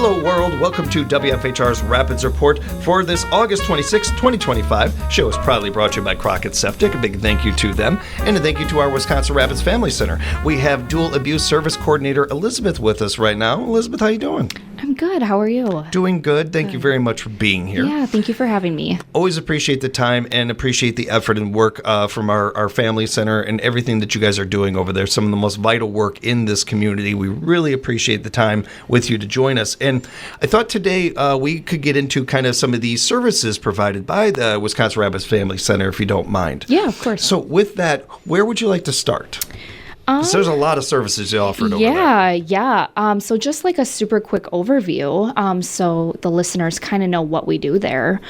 Hello world, welcome to WFHR's Rapids Report for this August 26, 2025. Show is proudly brought to you by Crockett Septic. A big thank you to them, and a thank you to our Wisconsin Rapids Family Center. We have Dual Abuse Service Coordinator Elizabeth with us right now. Elizabeth, how you doing? I'm good. How are you? Doing good. Thank you very much for being here. Yeah, thank you for having me. Always appreciate the time and appreciate the effort and work from our family center and everything that you guys are doing over there. Some of the most vital work in this community. We really appreciate the time with you to join us. And I thought today we could get into kind of some of the services provided by the Wisconsin Rapids Family Center, if you don't mind. Yeah, of course. So with that, where would you like to start? Because there's a lot of services you offered over there. Yeah. So just like a super quick overview, so the listeners kind of know what we do there.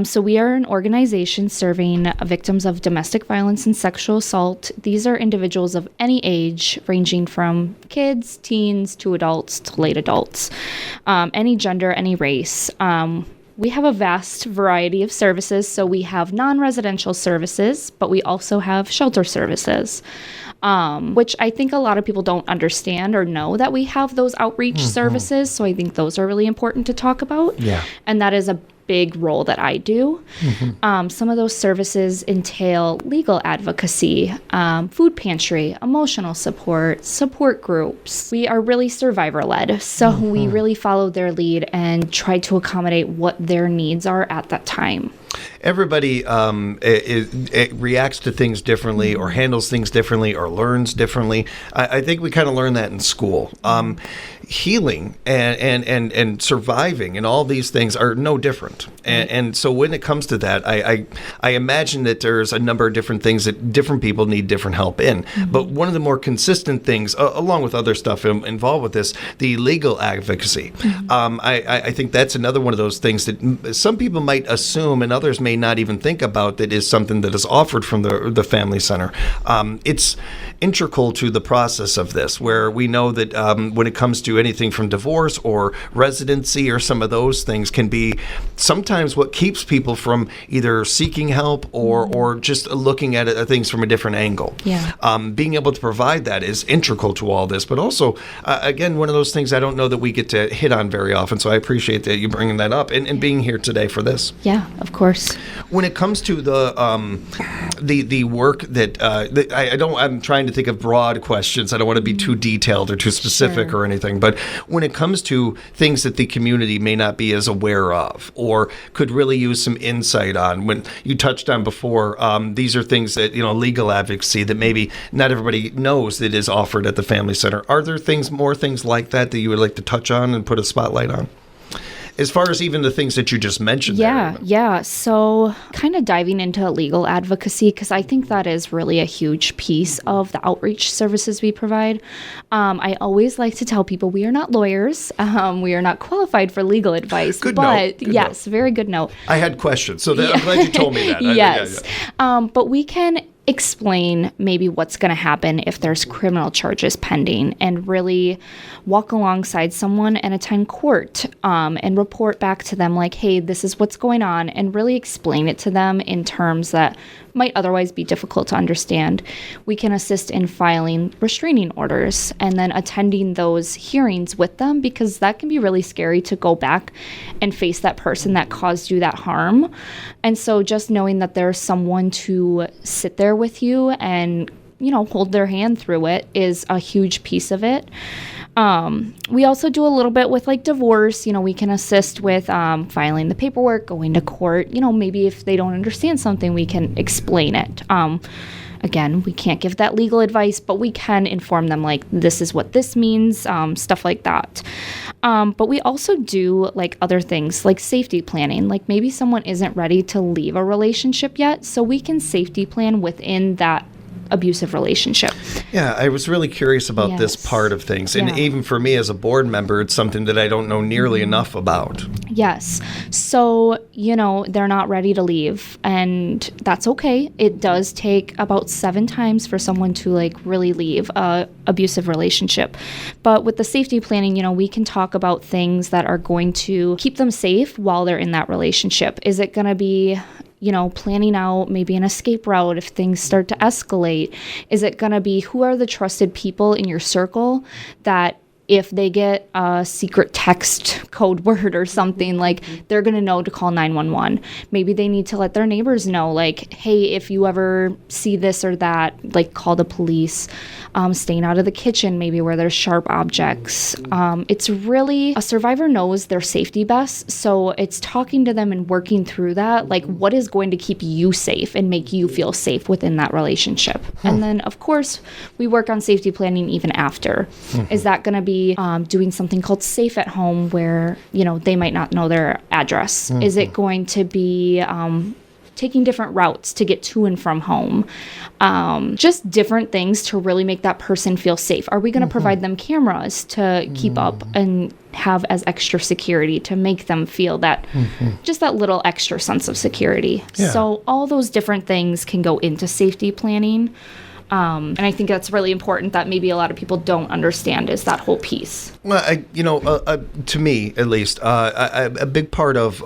So we are an organization serving victims of domestic violence and sexual assault. These are individuals of any age, ranging from kids, teens, to adults, to late adults, any gender, any race. We have a vast variety of services. So we have non-residential services, but we also have shelter services. Which I think a lot of people don't understand or know that we have those outreach services. So I think those are really important to talk about. Yeah. And that is a big role that I do. Some of those services entail legal advocacy, food pantry, emotional support groups. We are really survivor-led. So we really follow their lead and try to accommodate what their needs are at that time. Everybody it reacts to things differently or handles things differently or learns differently. I think we kind of learn that in school. Healing and surviving and all these things are no different. And so when it comes to that, I imagine that there's a number of different things that different people need different help in. But one of the more consistent things, along with other stuff involved with this, the legal advocacy. I think that's another one of those things that some people might assume and others may not even think about that is something that is offered from the Family Center. It's integral to the process of this, where we know that when it comes to anything from divorce or residency or some of those things can be sometimes what keeps people from either seeking help or just looking at things from a different angle. Yeah. Being able to provide that is integral to all this, but also, again, one of those things I don't know that we get to hit on very often, so I appreciate that you bringing that up and being here today for this. Yeah, of course. When it comes to the work that I'm trying to think of broad questions. I don't want to be too detailed or too specific or anything, but when it comes to things that the community may not be as aware of or could really use some insight on, when you touched on before, these are things that, legal advocacy that maybe not everybody knows that is offered at the Family Center. Are there more things like that you would like to touch on and put a spotlight on? As far as even the things that you just mentioned. Yeah. So kind of diving into legal advocacy, because I think that is really a huge piece of the outreach services we provide. I always like to tell people we are not lawyers. We are not qualified for legal advice. Good but note. Yes, very good note. I had questions, so I'm glad you told me that. Yes. But we can explain maybe what's going to happen if there's criminal charges pending and really walk alongside someone and attend court and report back to them like, hey, this is what's going on, and really explain it to them in terms that might otherwise be difficult to understand. We can assist in filing restraining orders and then attending those hearings with them, because that can be really scary to go back and face that person that caused you that harm. And so just knowing that there's someone to sit there with you and, hold their hand through it is a huge piece of it. We also do a little bit with divorce. We can assist with filing the paperwork, going to court. Maybe if they don't understand something, we can explain it. Again, we can't give that legal advice, but we can inform them this is what this means, stuff like that. But we also do other things like safety planning. Maybe someone isn't ready to leave a relationship yet, so we can safety plan within that abusive relationship. Yeah, I was really curious about this part of things. And even for me as a board member, it's something that I don't know nearly enough about. Yes. So, they're not ready to leave, and that's okay. It does take about 7 times for someone to really leave a abusive relationship. But with the safety planning, we can talk about things that are going to keep them safe while they're in that relationship. Is it going to be planning out maybe an escape route if things start to escalate? Is it going to be who are the trusted people in your circle that if they get a secret text code word or something, like they're going to know to call 911. Maybe they need to let their neighbors know, like, hey, if you ever see this or that, like call the police. Staying out of the kitchen, maybe where there's sharp objects. It's really, a survivor knows their safety best. So it's talking to them and working through that, like what is going to keep you safe and make you feel safe within that relationship. And then, of course, we work on safety planning even after. Is that going to be doing something called Safe at Home where, they might not know their address? Is it going to be taking different routes to get to and from home? Just different things to really make that person feel safe. Are we going to provide them cameras to keep up and have as extra security to make them feel that just that little extra sense of security? Yeah. So all those different things can go into safety planning. And I think that's really important that maybe a lot of people don't understand is that whole piece. Well, to me, at least, a big part of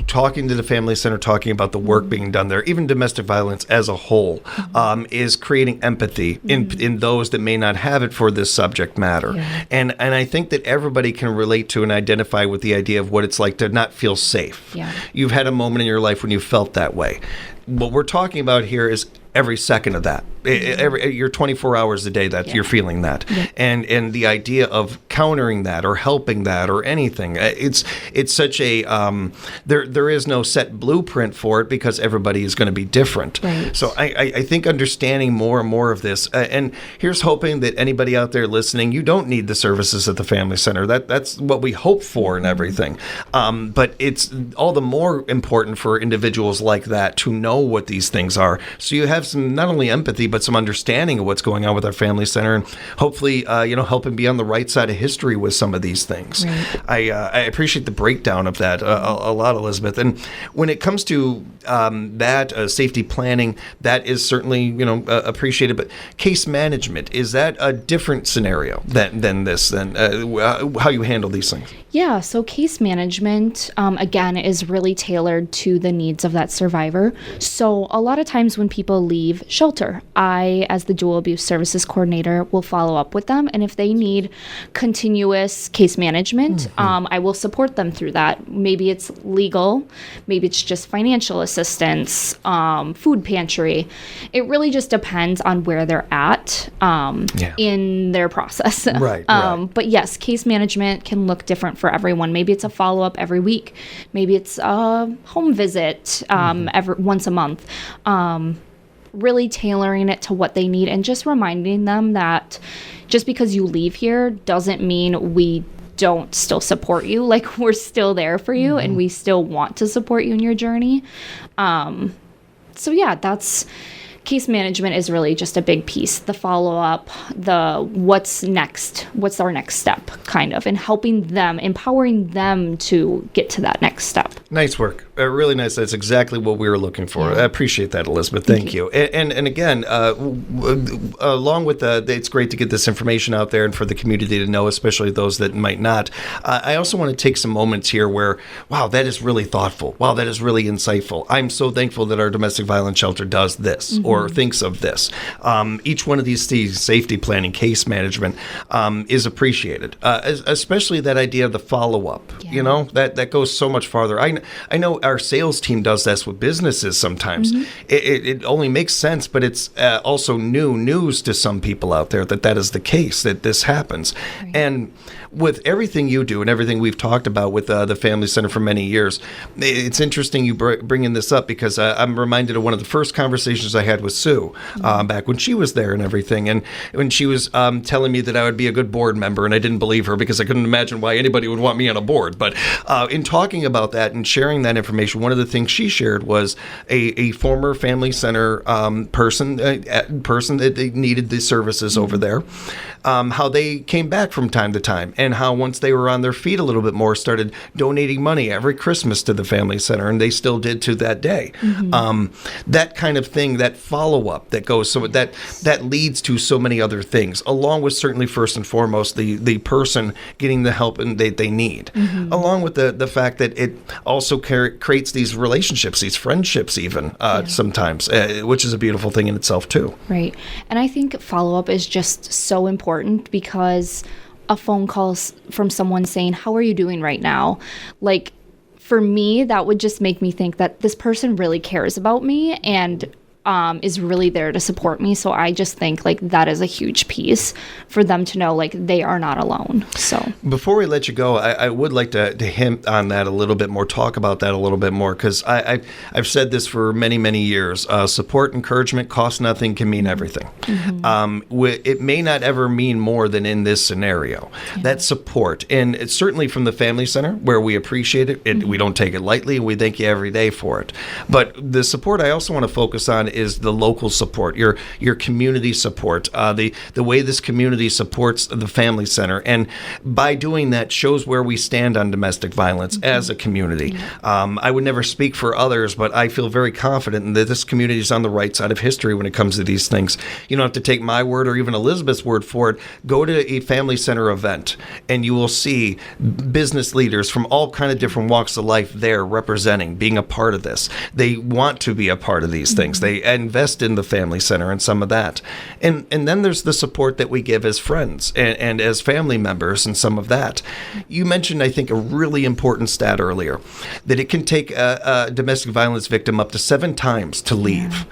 talking to the Family Center, talking about the work being done there, even domestic violence as a whole, is creating empathy in those that may not have it for this subject matter. Yeah. And I think that everybody can relate to and identify with the idea of what it's like to not feel safe. Yeah. You've had a moment in your life when you felt that way. What we're talking about here is every second of that. You're 24 hours a day that you're feeling that. Yeah. And the idea of countering that or helping that or anything, it's such a there is no set blueprint for it because everybody is going to be different. Right. So I think understanding more and more of this, and here's hoping that anybody out there listening, you don't need the services at the Family Center. That's what we hope for and everything. But it's all the more important for individuals like that to know what these things are. So you have some not only empathy but some understanding of what's going on with our Family Center, and hopefully helping be on the right side of history with some of these things. Right. I appreciate the breakdown of that a lot, Elizabeth. And when it comes to that safety planning, that is certainly appreciated. But case management, is that a different scenario than this? Than how you handle these things? Yeah, so case management, again, is really tailored to the needs of that survivor. So a lot of times when people leave shelter, I, as the Dual Abuse Services Coordinator, will follow up with them. And if they need continuous case management, I will support them through that. Maybe it's legal, maybe it's just financial assistance, food pantry. It really just depends on where they're at in their process. Right. But yes, case management can look different for everyone. Maybe it's a follow-up every week. Maybe it's a home visit once a month. Really tailoring it to what they need and just reminding them that just because you leave here doesn't mean we don't still support you. Like, we're still there for you and we still want to support you in your journey. So yeah, that's case management is really just a big piece. The follow-up, the what's next, what's our next step, kind of, and helping them, empowering them to get to that next step. Nice work. Really nice. That's exactly what we were looking for. Yeah. I appreciate that, Elizabeth. Thank you. And again, along with it's great to get this information out there and for the community to know, especially those that might not. I also want to take some moments here where, wow, that is really thoughtful. Wow, that is really insightful. I'm so thankful that our domestic violence shelter does this or thinks of this. Each one of these safety planning, case management is appreciated, especially that idea of the follow-up. Yeah. That goes so much farther. I know our sales team does this with businesses sometimes. It only makes sense, but it's also news to some people out there that is the case, that this happens. Right. And with everything you do and everything we've talked about with the Family Center for many years, it's interesting you bringing this up because I'm reminded of one of the first conversations I had with Sue back when she was there and everything. And when she was telling me that I would be a good board member, and I didn't believe her because I couldn't imagine why anybody would want me on a board. But in talking about that and sharing that information, one of the things she shared was a former Family Center person that they needed the services over there, how they came back from time to time, and how once they were on their feet a little bit more, started donating money every Christmas to the Family Center, and they still did to that day. That kind of thing, that follow-up that goes, so that leads to so many other things, along with certainly first and foremost the person getting the help and they need, along with the fact that it also creates these relationships, these friendships even sometimes, which is a beautiful thing in itself too. Right. And I think follow-up is just so important because a phone call from someone saying, "How are you doing right now?" Like, for me, that would just make me think that this person really cares about me and is really there to support me. So I just think like that is a huge piece for them to know like they are not alone. So before we let you go, I would like to hint on that a little bit more, talk about that a little bit more, because I've said this for many, many years. Support, encouragement costs nothing, can mean everything. It may not ever mean more than in this scenario. That support, and it's certainly from the Family Center, where we appreciate it. We don't take it lightly, and we thank you every day for it. But the support I also want to focus on is the local support, your community support, the way this community supports the Family Center, and by doing that shows where we stand on domestic violence as a community. I would never speak for others, but I feel very confident that this community is on the right side of history when it comes to these things. You don't have to take my word or even Elizabeth's word for it. Go to a Family Center event, and you will see business leaders from all kind of different walks of life there representing, being a part of this. They want to be a part of these things. They invest in the Family Center and some of that. And then there's the support that we give as friends and as family members and some of that. You mentioned, I think, a really important stat earlier, that it can take a domestic violence victim up to 7 times to leave.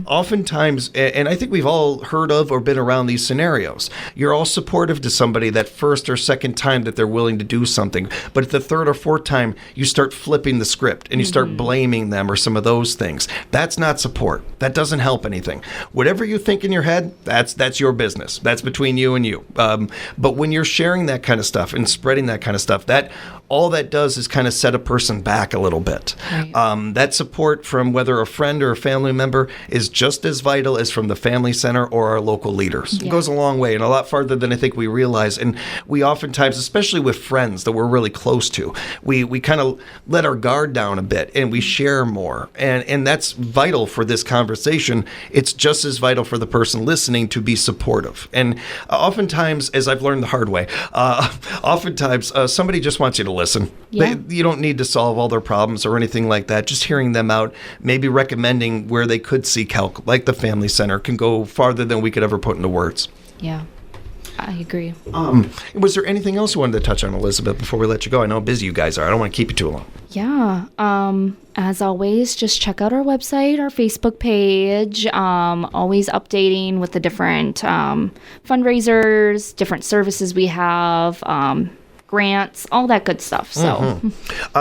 Oftentimes, and I think we've all heard of or been around these scenarios, you're all supportive to somebody that first or second time that they're willing to do something. But at the third or fourth time, you start flipping the script and you start blaming them or some of those things. That's not support. That doesn't help anything. Whatever you think in your head, that's your business. That's between you and you. But when you're sharing that kind of stuff and spreading that kind of stuff, that all that does is kind of set a person back a little bit. Right. That support from whether a friend or a family member is just as vital as from the Family Center or our local leaders. It goes a long way and a lot farther than I think we realize. And we oftentimes, especially with friends that we're really close to, we kind of let our guard down a bit and we share more. And that's vital for this conversation. It's just as vital for the person listening to be supportive. And oftentimes, as I've learned the hard way, oftentimes somebody just wants you to listen. You don't need to solve all their problems or anything like that. Just hearing them out, maybe recommending where they could seek help, like the Family Center, can go farther than we could ever put into words. Yeah, I agree. Was there anything else you wanted to touch on, Elizabeth, before we let you go? I know how busy you guys are. I don't want to keep you too long. Yeah. As always, just check out our website, our Facebook page, always updating with the different fundraisers, different services we have, grants, all that good stuff. So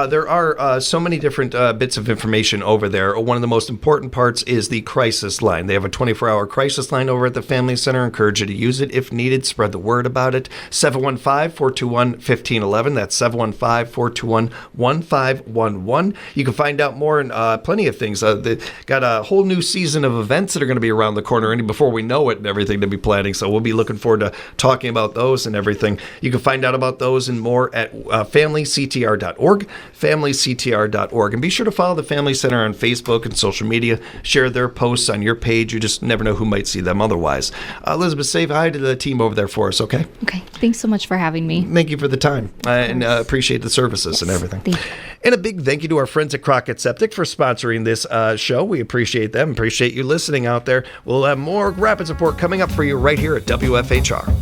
there are so many different bits of information over there. One of the most important parts is the crisis line. They have a 24-hour crisis line over at the Family Center. Encourage you to use it if needed. Spread the word about it. 715-421-1511. That's 715-421-1511. You can find out more and plenty of things. They got a whole new season of events that are going to be around the corner and before we know it and everything to be planning. So we'll be looking forward to talking about those and everything. You can find out about those and more at familyctr.org, familyctr.org. And be sure to follow the Family Center on Facebook and social media. Share their posts on your page. You just never know who might see them otherwise. Elizabeth, say hi to the team over there for us, okay? Okay. Thanks so much for having me. Thank you for the time and appreciate the services and everything. Thank you. And a big thank you to our friends at Crockett Septic for sponsoring this show. We appreciate them. Appreciate you listening out there. We'll have more Rapid Support coming up for you right here at WFHR.